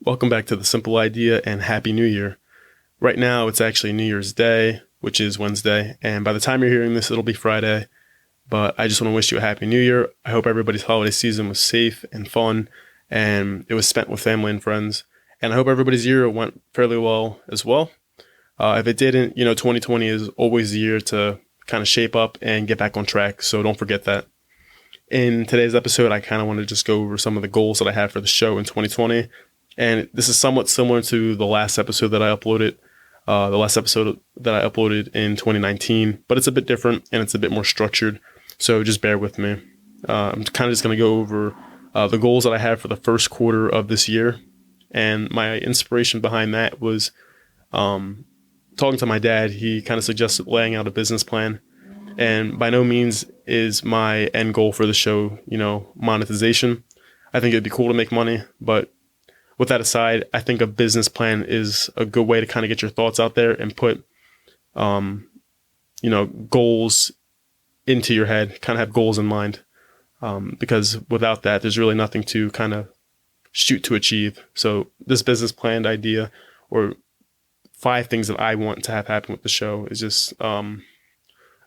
Welcome back to The Simple Idea and Happy New Year. Right now, it's actually New Year's Day, which is Wednesday, and by the time you're hearing this, it'll be Friday. But I just want to wish you a Happy New Year. I hope everybody's holiday season was safe and fun, and it was spent with family and friends. And I hope everybody's year went fairly well as well. If it didn't, 2020 is always the year to kind of shape up and get back on track, so don't forget that. In today's episode, I kind of want to just go over some of the goals that I had for the show in 2020. And this is somewhat similar to the last episode that I uploaded, in 2019, but it's a bit different and it's a bit more structured. So just bear with me. I'm kind of just going to go over the goals that I had for the first quarter of this year. And my inspiration behind that was talking to my dad. He kind of suggested laying out a business plan. And by no means is my end goal for the show, monetization. I think it'd be cool to make money, but with that aside, I think a business plan is a good way to kind of get your thoughts out there and put, goals into your head, kind of have goals in mind. Because without that, there's really nothing to kind of shoot to achieve. So this business plan idea, or 5 things that I want to have happen with the show, is just a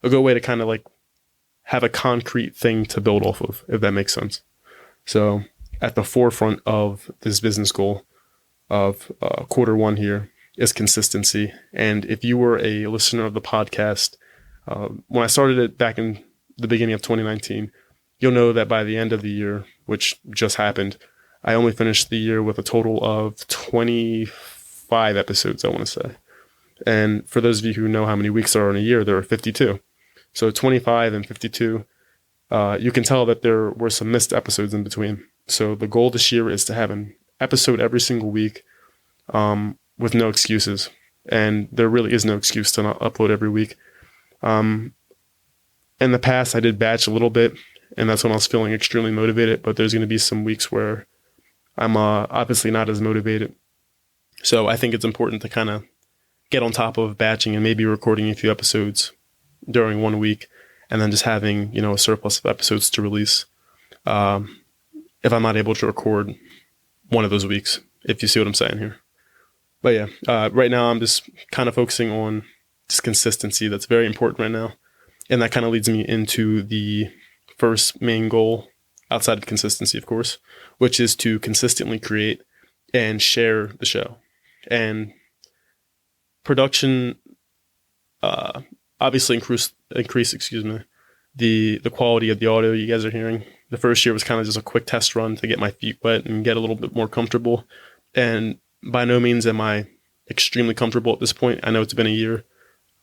good way to kind of like have a concrete thing to build off of, if that makes sense. So at the forefront of this business goal of quarter one here is consistency. And if you were a listener of the podcast, when I started it back in the beginning of 2019, you'll know that by the end of the year, which just happened, I only finished the year with a total of 25 episodes, I want to say. And for those of you who know how many weeks are in a year, there are 52. So 25 and 52, you can tell that there were some missed episodes in between. So the goal this year is to have an episode every single week with no excuses. And there really is no excuse to not upload every week. In the past, I did batch a little bit, and that's when I was feeling extremely motivated. But there's going to be some weeks where I'm obviously not as motivated. So I think it's important to kind of get on top of batching and maybe recording a few episodes during one week, and then just having, a surplus of episodes to release. If I'm not able to record one of those weeks, if you see what I'm saying here. But yeah, right now I'm just kind of focusing on just consistency. That's very important right now. And that kind of leads me into the first main goal outside of consistency, of course, which is to consistently create and share the show. And production obviously increase the quality of the audio you guys are hearing. The first year was kind of just a quick test run to get my feet wet and get a little bit more comfortable. And by no means am I extremely comfortable at this point. I know it's been a year,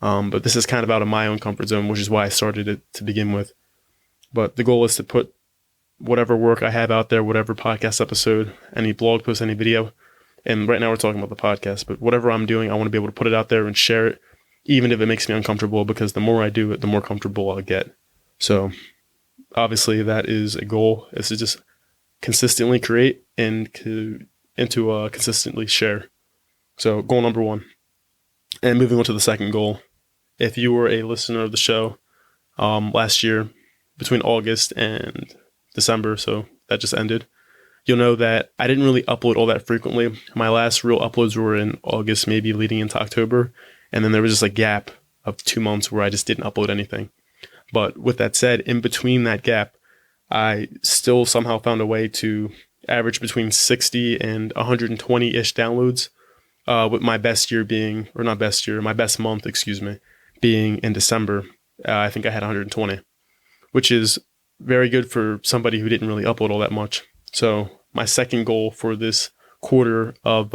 but this is kind of out of my own comfort zone, which is why I started it to begin with. But the goal is to put whatever work I have out there, whatever podcast episode, any blog post, any video. And right now we're talking about the podcast, but whatever I'm doing, I want to be able to put it out there and share it, even if it makes me uncomfortable, because the more I do it, the more comfortable I'll get. So obviously that is a goal, is to just consistently create and consistently share. So goal number 1. And moving on to the second goal. If you were a listener of the show last year, between August and December, so that just ended, you'll know that I didn't really upload all that frequently. My last real uploads were in August, maybe leading into October. And then there was just a gap of 2 months where I just didn't upload anything. But with that said, in between that gap, I still somehow found a way to average between 60 and 120-ish downloads, with my best month, being in December. I think I had 120, which is very good for somebody who didn't really upload all that much. So my second goal for this quarter of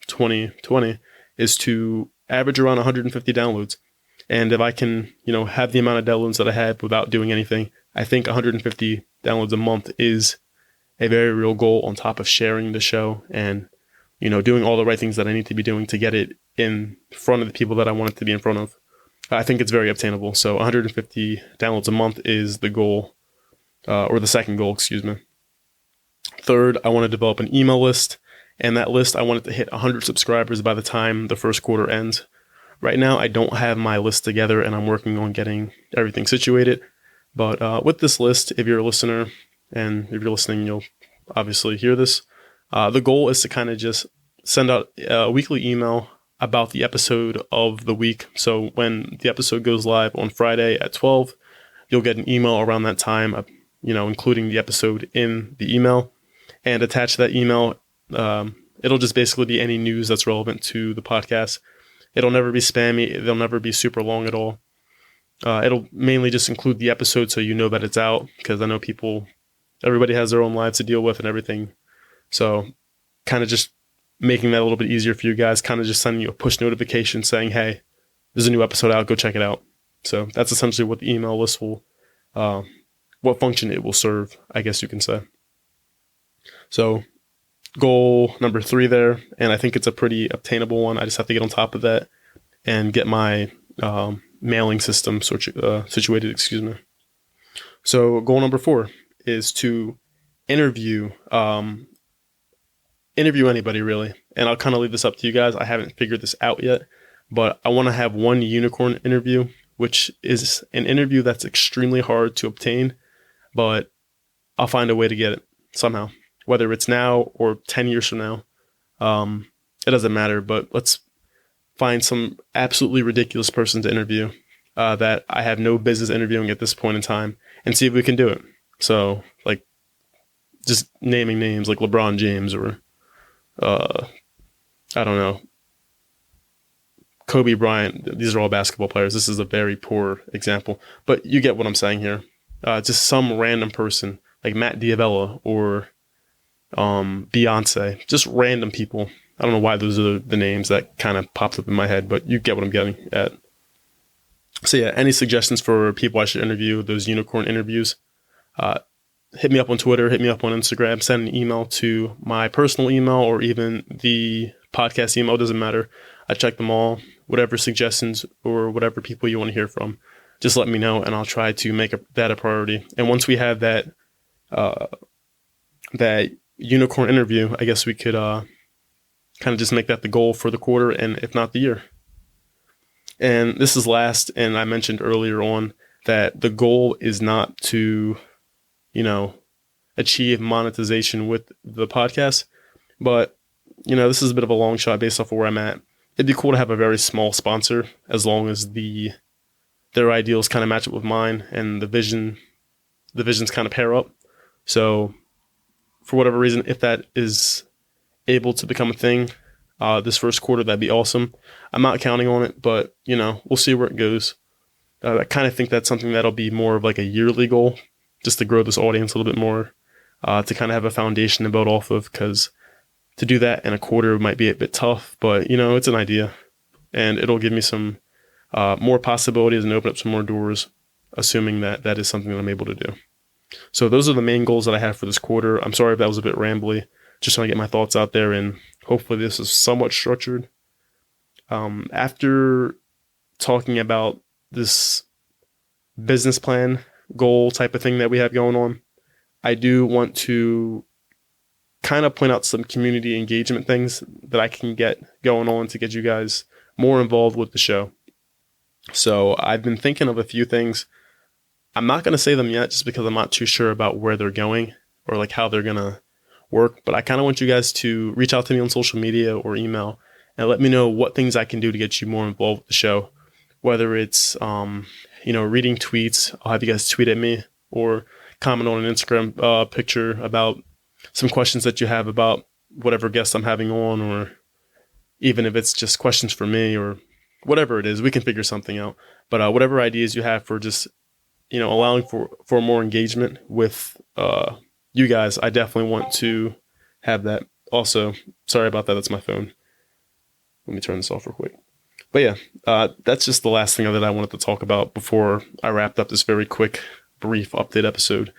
2020 is to average around 150 downloads. And if I can, have the amount of downloads that I had without doing anything, I think 150 downloads a month is a very real goal, on top of sharing the show and, doing all the right things that I need to be doing to get it in front of the people that I want it to be in front of. I think it's very obtainable. So 150 downloads a month is the goal, or the second goal, Third, I want to develop an email list, and that list, I want it to hit 100 subscribers by the time the first quarter ends. Right now, I don't have my list together, and I'm working on getting everything situated. But with this list, if you're a listener, and if you're listening, you'll obviously hear this. The goal is to kind of just send out a weekly email about the episode of the week. So when the episode goes live on Friday at 12, you'll get an email around that time, including the episode in the email. And attached to that email, it'll just basically be any news that's relevant to the podcast. It'll never be spammy. It'll never be super long at all. It'll mainly just include the episode so you know that it's out, because I know everybody has their own lives to deal with and everything. So kind of just making that a little bit easier for you guys, kind of just sending you a push notification saying, hey, there's a new episode out, go check it out. So that's essentially what the email list will, what function it will serve, I guess you can say. So goal number 3 there, and I think it's a pretty obtainable one. I just have to get on top of that and get my mailing system situated, So goal number 4 is to interview anybody, really. And I'll kind of leave this up to you guys. I haven't figured this out yet, but I want to have one unicorn interview, which is an interview that's extremely hard to obtain, but I'll find a way to get it somehow. Whether it's now or 10 years from now, it doesn't matter. But let's find some absolutely ridiculous person to interview that I have no business interviewing at this point in time, and see if we can do it. So, like, just naming names like LeBron James or, I don't know, Kobe Bryant. These are all basketball players. This is a very poor example, but you get what I'm saying here. Just some random person like Matt Diavella or Beyonce, just random people. I don't know why those are the names that kind of popped up in my head, but you get what I'm getting at. So yeah, any suggestions for people I should interview, those unicorn interviews, hit me up on Twitter, hit me up on Instagram, send an email to my personal email or even the podcast email, doesn't matter. I check them all. Whatever suggestions or whatever people you want to hear from, just let me know and I'll try to make that a priority. And once we have that unicorn interview, I guess we could kind of just make that the goal for the quarter, and if not the year. And this is last, and I mentioned earlier on that the goal is not to, achieve monetization with the podcast, but, this is a bit of a long shot based off of where I'm at. It'd be cool to have a very small sponsor as long as their ideals kind of match up with mine and the visions kind of pair up. So for whatever reason, if that is able to become a thing this first quarter, that'd be awesome. I'm not counting on it, but, we'll see where it goes. I kind of think that's something that'll be more of like a yearly goal, just to grow this audience a little bit more, to kind of have a foundation to build off of, because to do that in a quarter might be a bit tough, but, it's an idea, and it'll give me some more possibilities and open up some more doors, assuming that that is something that I'm able to do. So those are the main goals that I have for this quarter. I'm sorry if that was a bit rambly, just trying to get my thoughts out there, and hopefully this is somewhat structured. After talking about this business plan goal type of thing that we have going on, I do want to kind of point out some community engagement things that I can get going on to get you guys more involved with the show. So I've been thinking of a few things. I'm not going to say them yet just because I'm not too sure about where they're going or like how they're going to work, but I kind of want you guys to reach out to me on social media or email and let me know what things I can do to get you more involved with the show. Whether it's, reading tweets, I'll have you guys tweet at me, or comment on an Instagram picture about some questions that you have about whatever guest I'm having on, or even if it's just questions for me or whatever it is, we can figure something out. But whatever ideas you have for just, allowing for more engagement with you guys, I definitely want to have that. Also, sorry about that. That's my phone. Let me turn this off real quick. But yeah, that's just the last thing that I wanted to talk about before I wrapped up this very quick, brief update episode.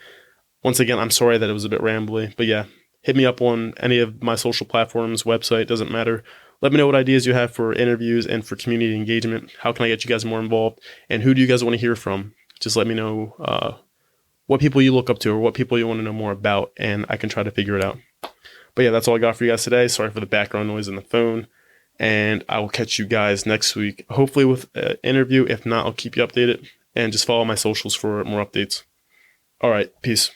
Once again, I'm sorry that it was a bit rambly, but yeah, hit me up on any of my social platforms, website, doesn't matter. Let me know what ideas you have for interviews and for community engagement. How can I get you guys more involved? And who do you guys want to hear from? Just let me know what people you look up to or what people you want to know more about, and I can try to figure it out. But yeah, that's all I got for you guys today. Sorry for the background noise in the phone. And I will catch you guys next week, hopefully with an interview. If not, I'll keep you updated. And just follow my socials for more updates. All right, peace.